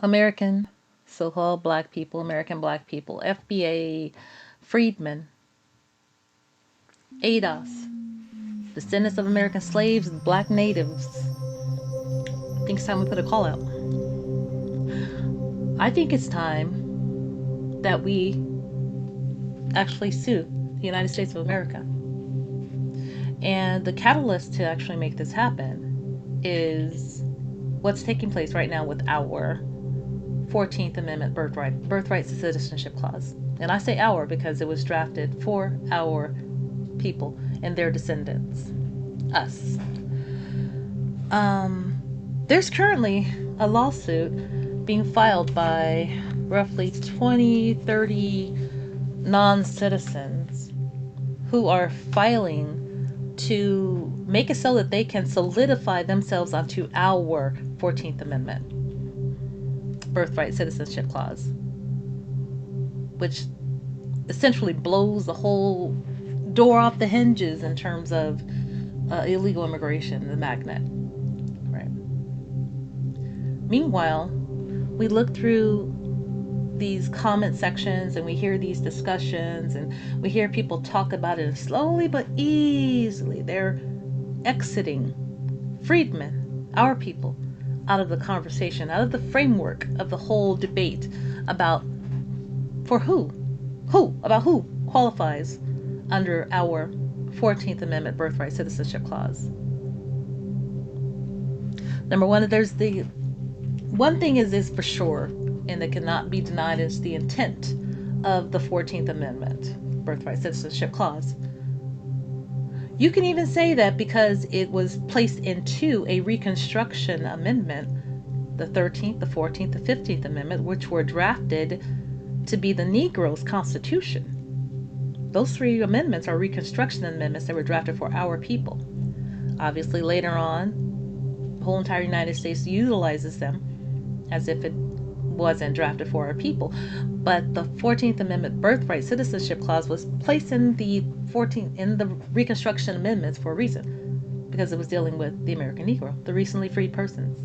American, so-called black people, American black people, FBA, Freedmen, ADOS, descendants of American slaves, black natives. I think it's time we put a call out. I think it's time that we actually sue the United States of America. And the catalyst to actually make this happen is what's taking place right now with our 14th Amendment birthright citizenship clause. And I say our because it was drafted for our people and their descendants, us. There's currently a lawsuit being filed by roughly 20, 30 non-citizens who are filing to make it so that they can solidify themselves onto our 14th Amendment birthright citizenship clause, which essentially blows the whole door off the hinges in terms of illegal immigration, the magnet. Right. Meanwhile, we look through these comment sections and we hear these discussions and we hear people talk about it, and slowly but easily they're exiting freedmen, our people, out of the conversation, out of the framework of the whole debate about who qualifies under our 14th Amendment birthright citizenship clause. Number one, there's the one thing is for sure, and that cannot be denied, is the intent of the 14th Amendment birthright citizenship clause. You can even say that because it was placed into a Reconstruction Amendment, the 13th, the 14th, the 15th Amendment, which were drafted to be the Negro's Constitution. Those three amendments are Reconstruction Amendments that were drafted for our people. Obviously, later on, the whole entire United States utilizes them as if it wasn't drafted for our people. But the 14th Amendment birthright citizenship clause was placed in the Reconstruction Amendments for a reason, because it was dealing with the American Negro, the recently freed persons.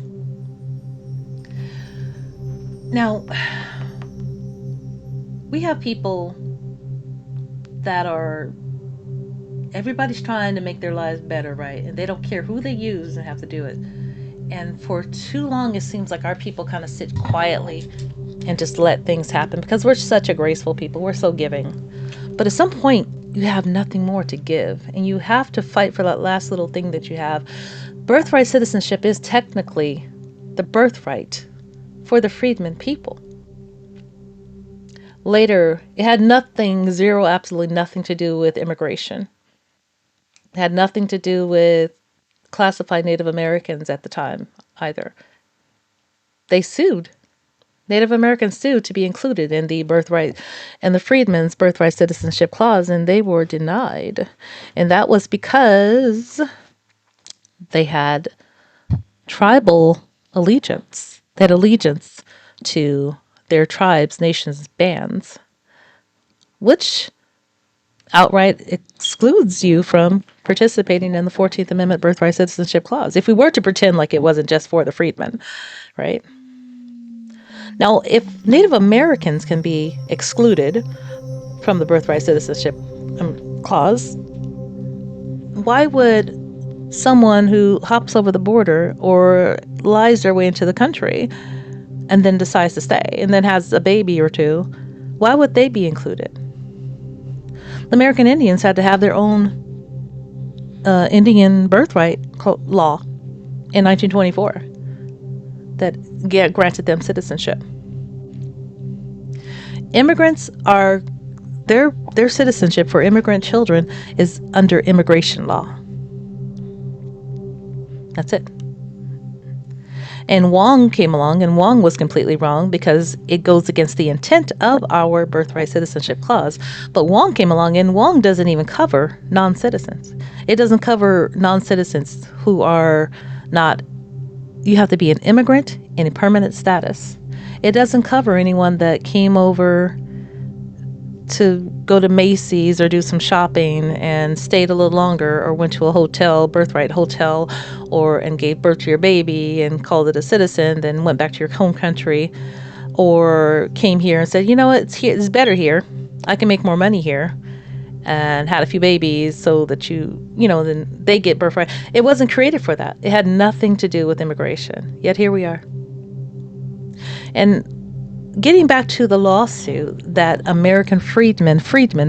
Now, we have people that are, everybody's trying to make their lives better, right? And they don't care who they use and have to do it. And for too long, it seems like our people kind of sit quietly and just let things happen because we're such a graceful people. We're so giving. But at some point, you have nothing more to give. And you have to fight for that last little thing that you have. Birthright citizenship is technically the birthright for the freedmen people. Later, it had absolutely nothing to do with immigration. It had nothing to do with classified Native Americans at the time either. They sued. Native Americans sued to be included in the birthright and the freedmen's birthright citizenship clause, and they were denied. And that was because they had tribal allegiance. They had allegiance to their tribes, nations, bands, which outright excludes you from participating in the 14th Amendment birthright citizenship clause. If we were to pretend like it wasn't just for the freedmen, right? Now, if Native Americans can be excluded from the birthright citizenship clause, why would someone who hops over the border or lies their way into the country and then decides to stay and then has a baby or two, why would they be included? The American Indians had to have their own Indian birthright law in 1924 that granted them citizenship. Immigrants are, their citizenship for immigrant children is under immigration law. That's it. And Wong came along, and Wong was completely wrong because it goes against the intent of our birthright citizenship clause. But Wong came along, and Wong doesn't even cover non-citizens. It doesn't cover non-citizens who are not, you have to be an immigrant in a permanent status. It doesn't cover anyone that came over to go to Macy's or do some shopping and stayed a little longer, or went to a hotel, birthright hotel, or and gave birth to your baby and called it a citizen, then went back to your home country, or came here and said, you know what, it's better here. I can make more money here, and had a few babies so that then they get birthright. It wasn't created for that. It had nothing to do with immigration. Yet here we are. And getting back to the lawsuit that American freedmen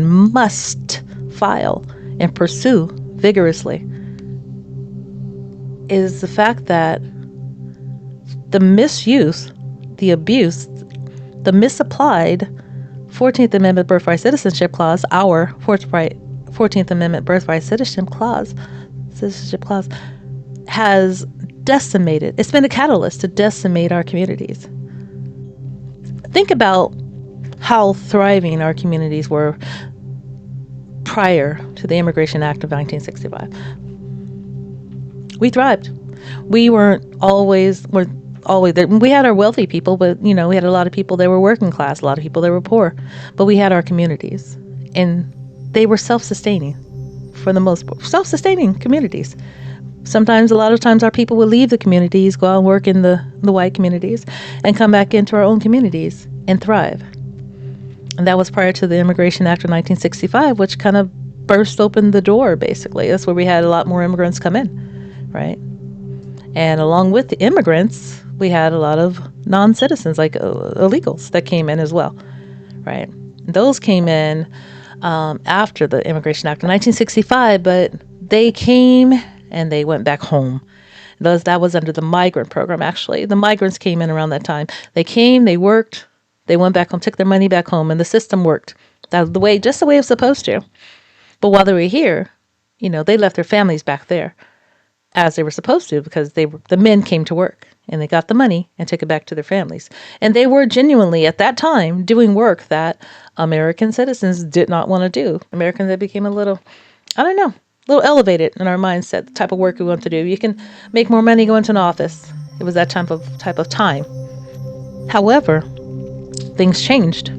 must file and pursue vigorously, is the fact that the misuse, the abuse, the misapplied 14th Amendment Birthright Citizenship Clause, our 14th Amendment Birthright Citizenship Clause, has decimated. It's been a catalyst to decimate our communities. Think about how thriving our communities were prior to the Immigration Act of 1965. We thrived. We weren't always there. We had our wealthy people, but we had a lot of people that were working class, a lot of people that were poor, but we had our communities, and they were self-sustaining for the most part. Self-sustaining communities. Sometimes, a lot of times, our people would leave the communities, go out and work in the white communities, and come back into our own communities and thrive. And that was prior to the Immigration Act of 1965, which kind of burst open the door, basically. That's where we had a lot more immigrants come in, right? And along with the immigrants, we had a lot of non-citizens, like illegals, that came in as well, right? Those came in after the Immigration Act of 1965, but they came and they went back home. That was under the migrant program, actually. The migrants came in around that time. They came, they worked, they went back home, took their money back home, and the system worked. That was just the way it was supposed to. But while they were here, they left their families back there, as they were supposed to, because the men came to work and they got the money and took it back to their families. And they were genuinely, at that time, doing work that American citizens did not want to do. Americans that became a little elevated in our mindset, the type of work we want to do. You can make more money going to an office. It was that type of time. However, things changed